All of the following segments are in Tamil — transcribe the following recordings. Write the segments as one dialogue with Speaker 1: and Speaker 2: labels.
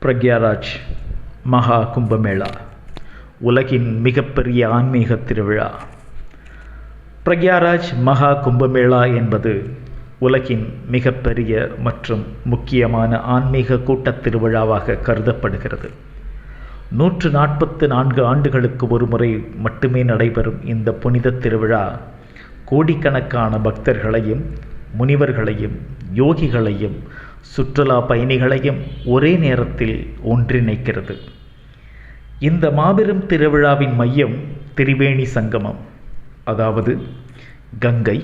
Speaker 1: பிரக்யாராஜ் மகா கும்பமேளா உலகின் மிகப்பெரிய ஆன்மீக திருவிழா. பிரக்யாராஜ் மகா கும்பமேளா என்பது உலகின் மிகப்பெரிய மற்றும் முக்கியமான ஆன்மீக கூட்டத் திருவிழாவாக கருதப்படுகிறது. 144 ஆண்டுகளுக்கு ஒரு முறை மட்டுமே நடைபெறும் இந்த புனித திருவிழா கோடிக்கணக்கான பக்தர்களையும் முனிவர்களையும் யோகிகளையும் சுற்றுலா பயணிகளையும் ஒரே நேரத்தில் ஒன்றிணைக்கிறது. இந்த மாபெரும் திருவிழாவின் மையம் திரிவேணி சங்கமம், அதாவது கங்கை,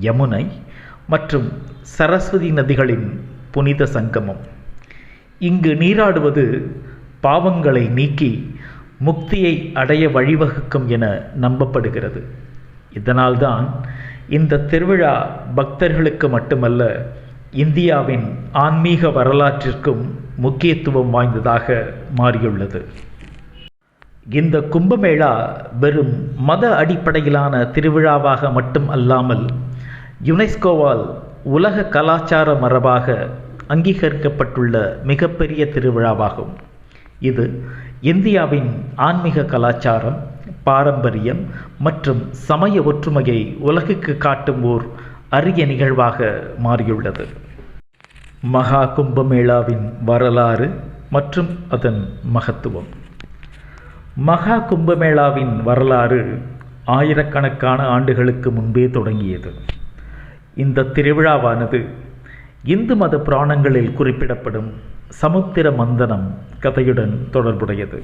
Speaker 1: யமுனை மற்றும் சரஸ்வதி நதிகளின் புனித சங்கமம். இங்கு நீராடுவது பாவங்களை நீக்கி முக்தியை அடைய வழிவகுக்கும் என நம்பப்படுகிறது. இதனால்தான் இந்த திருவிழா பக்தர்களுக்கு மட்டுமல்ல, இந்தியாவின் ஆன்மீக வரலாற்றிற்கும் முக்கியத்துவம் வாய்ந்ததாக மாறியுள்ளது. இந்த கும்பமேளா வெறும் மத அடிப்படையிலான திருவிழாவாக மட்டும் அல்லாமல் யுனெஸ்கோவால் உலக கலாச்சார மரபாக அங்கீகரிக்கப்பட்டுள்ள மிகப்பெரிய திருவிழாவாகும். இது இந்தியாவின் ஆன்மீக கலாச்சாரம், பாரம்பரியம் மற்றும் சமய ஒற்றுமையை உலகுக்கு காட்டும் ஓர் அரிய நிகழ்வாக மாறியுள்ளது. மகா கும்பமேளாவின் வரலாறு மற்றும் அதன் மகத்துவம். மகா கும்பமேளாவின் வரலாறு ஆயிரக்கணக்கான ஆண்டுகளுக்கு முன்பே தொடங்கியது. இந்த திருவிழாவானது இந்து மத புராணங்களில் குறிப்பிடப்படும் சமுத்திர மந்தனம் கதையுடன் தொடர்புடையது.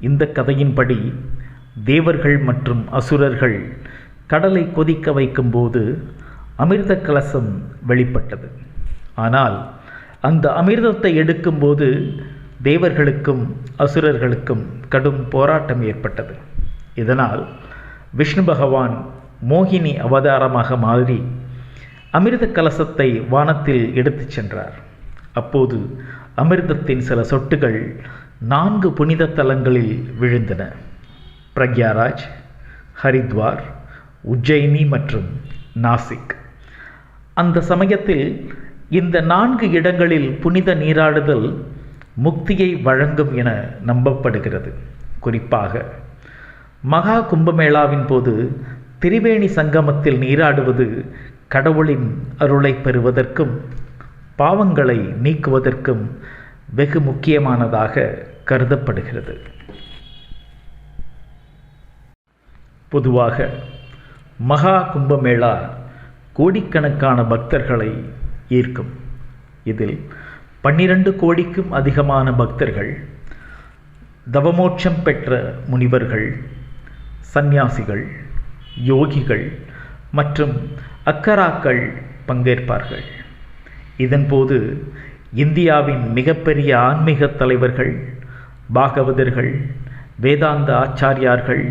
Speaker 1: இந்த கதையின்படி தேவர்கள் மற்றும் அசுரர்கள் கடலை கொதிக்க வைக்கும்போது அமிர்த கலசம் வெளிப்பட்டது. ஆனால் அந்த அமிர்தத்தை எடுக்கும்போது தேவர்களுக்கும் அசுரர்களுக்கும் கடும் போராட்டம் ஏற்பட்டது. இதனால் விஷ்ணு பகவான் மோகினி அவதாரமாக மாறி அமிர்த கலசத்தை வானத்தில் எடுத்துச் சென்றார். அப்போது அமிர்தத்தின் சில சொட்டுகள் 4 புனித தலங்களில் விழுந்தன: பிரக்யாராஜ், ஹரித்வார், உஜ்ஜயினி மற்றும் நாசிக். அந்த சமயத்தில் இந்த 4 இடங்களில் புனித நீராடுதல் முக்தியை வழங்கும் என நம்பப்படுகிறது. குறிப்பாக மகா கும்பமேளாவின் போது திரிவேணி சங்கமத்தில் நீராடுவது கடவுளின் அருளை பெறுவதற்கும் பாவங்களை நீக்குவதற்கும் வெகு முக்கியமானதாக கருதப்படுகிறது. பொதுவாக மகா கும்பமேளா கோடிக்கணக்கான பக்தர்களை ஈர்க்கும். இதில் 12 கோடிக்கும் அதிகமான பக்தர்கள், தவமோட்சம் பெற்ற முனிவர்கள், சந்நியாசிகள், யோகிகள் மற்றும் அக்கராக்கள் பங்கேற்பார்கள். இதன்போது இந்தியாவின் மிகப்பெரிய ஆன்மீக தலைவர்கள், பாகவதர்கள், வேதாந்த ஆச்சாரியார்கள்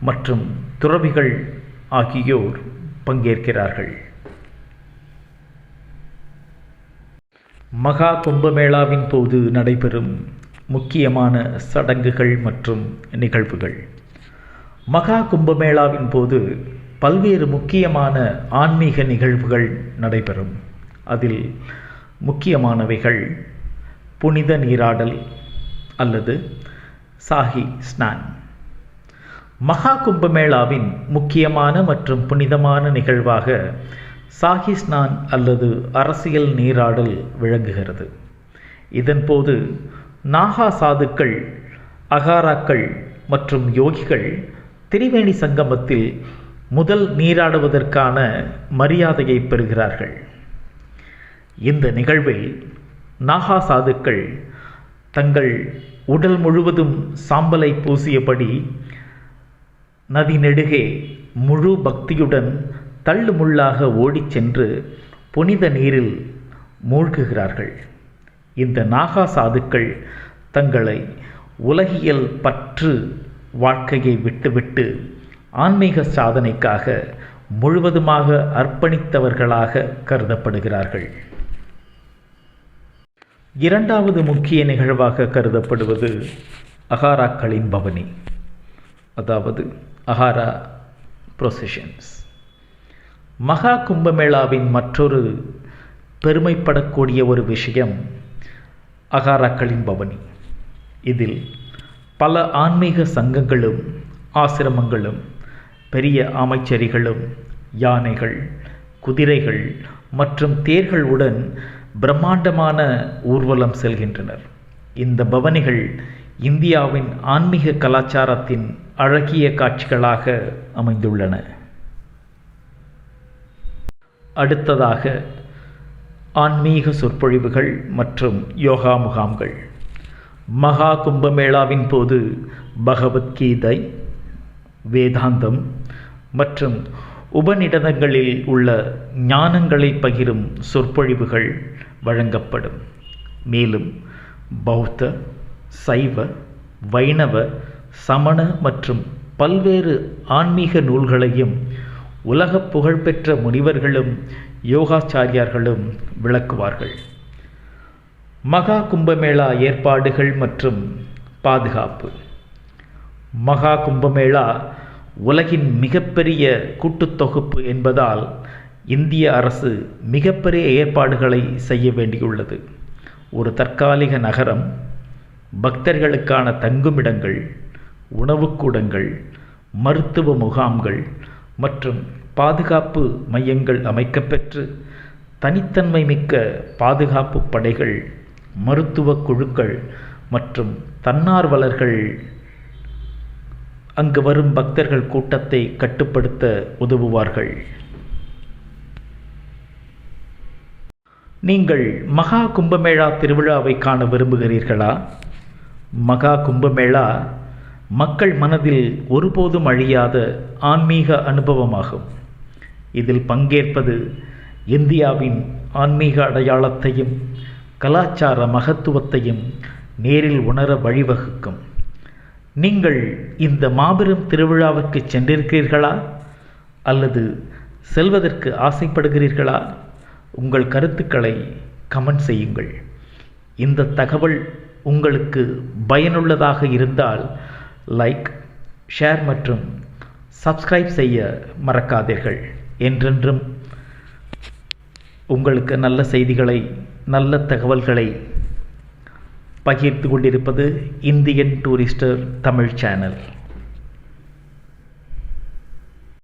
Speaker 1: மற்றும் துறவிகள் ஆகியோர் பங்கேற்கிறார்கள். மகா கும்பமேளாவின் போது நடைபெறும் முக்கியமான சடங்குகள் மற்றும் நிகழ்வுகள். மகா கும்பமேளாவின் போது பல்வேறு முக்கியமான ஆன்மீக நிகழ்வுகள் நடைபெறும். அதில் முக்கியமானவைகள் புனித நீராடல் அல்லது சாஹி ஸ்நான். மகா கும்பமேளாவின் முக்கியமான மற்றும் புனிதமான நிகழ்வாக சாஹி ஸ்நான் அல்லது அரசியல் நீராடல் விளங்குகிறது. இதன்போது நாகா சாதுக்கள், அகாராக்கள் மற்றும் யோகிகள் திரிவேணி சங்கமத்தில் முதல் நீராடுவதற்கான மரியாதையை பெறுகிறார்கள். இந்த நிகழ்வில் நாகா சாதுக்கள் தங்கள் உடல் முழுவதும் சாம்பலை பூசியபடி நதி நெடுகே முழு பக்தியுடன் தள்ளுமுள்ளாக ஓடிச் சென்று புனித நீரில் மூழ்குகிறார்கள். இந்த நாகா சாதுக்கள் தங்களை உலகியல் பற்று வாழ்க்கையை விட்டுவிட்டு ஆன்மீக சாதனைக்காக முழுவதுமாக அர்ப்பணித்தவர்களாக கருதப்படுகிறார்கள். இரண்டாவது முக்கிய நிகழ்வாக கருதப்படுவது அகாராக்களின் பவனி, அதாவது அகாரா ப்ரொசெஷன்ஸ். மகா கும்பமேளாவின் மற்றொரு பெருமைப்படக்கூடிய ஒரு விஷயம் அகாராக்களின் பவனி. இதில் பல ஆன்மீக சங்கங்களும் ஆசிரமங்களும் பெரிய அமைச்சரிகளும் யானைகள், குதிரைகள் மற்றும் தேர்களுடன் பிரம்மாண்டமான ஊர்வலம் செல்கின்றனர். இந்த பவனிகள் இந்தியாவின் ஆன்மீக கலாச்சாரத்தின் அழகிய காட்சிகளாக அமைந்துள்ளன. அடுத்ததாக ஆன்மீக சொற்பொழிவுகள் மற்றும் யோகா முகாம்கள். மகா கும்பமேளாவின் போது பகவத்கீதை, வேதாந்தம் மற்றும் உபநிடதங்களில் உள்ள ஞானங்களை பகிரும் சொற்பொழிவுகள் வழங்கப்படும். மேலும் பௌத்த, சைவ, வைணவ, சமண மற்றும் பல்வேறு ஆன்மீக நூல்களையும் உலக புகழ்பெற்ற முனிவர்களும் யோகாச்சாரியார்களும் விளக்குவார்கள். மகா கும்பமேளா ஏற்பாடுகள் மற்றும் பாதுகாப்பு. மகா கும்பமேளா உலகின் மிகப்பெரிய கூட்டுத்தொகுப்பு என்பதால் இந்திய அரசு மிகப்பெரிய ஏற்பாடுகளை செய்ய வேண்டியுள்ளது. ஒரு தற்காலிக நகரம், பக்தர்களுக்கான தங்குமிடங்கள், உணவுக்கூடங்கள், மருத்துவ முகாம்கள் மற்றும் பாதுகாப்பு மையங்கள் அமைக்கப்பெற்று தனித்தன்மை மிக்க பாதுகாப்பு படைகள், மருத்துவ குழுக்கள் மற்றும் தன்னார்வலர்கள் அங்கு வரும் பக்தர்கள் கூட்டத்தை கட்டுப்படுத்த உதவுவார்கள். நீங்கள் மகா கும்பமேளா திருவிழாவை காண விரும்புகிறீர்களா? மகா கும்பமேளா மக்கள் மனதில் ஒருபோதும் அழியாத ஆன்மீக அனுபவமாகும். இதில் பங்கேற்பது இந்தியாவின் ஆன்மீக அடையாளத்தையும் கலாச்சார மகத்துவத்தையும் நேரில் உணர வழிவகுக்கும். நீங்கள் இந்த மாபெரும் திருவிழாவுக்கு சென்றிருக்கிறீர்களா அல்லது செல்வதற்கு ஆசைப்படுகிறீர்களா? உங்கள் கருத்துக்களை கமெண்ட் செய்யுங்கள். இந்த தகவல் உங்களுக்கு பயனுள்ளதாக இருந்தால் லைக், ஷேர் மற்றும் சப்ஸ்கிரைப் செய்ய மறக்காதீர்கள். என்றென்றும் உங்களுக்கு நல்ல செய்திகளை, நல்ல தகவல்களை பகிர்ந்து கொண்டிருப்பது இந்தியன் டூரிஸ்டர் தமிழ் சேனல்.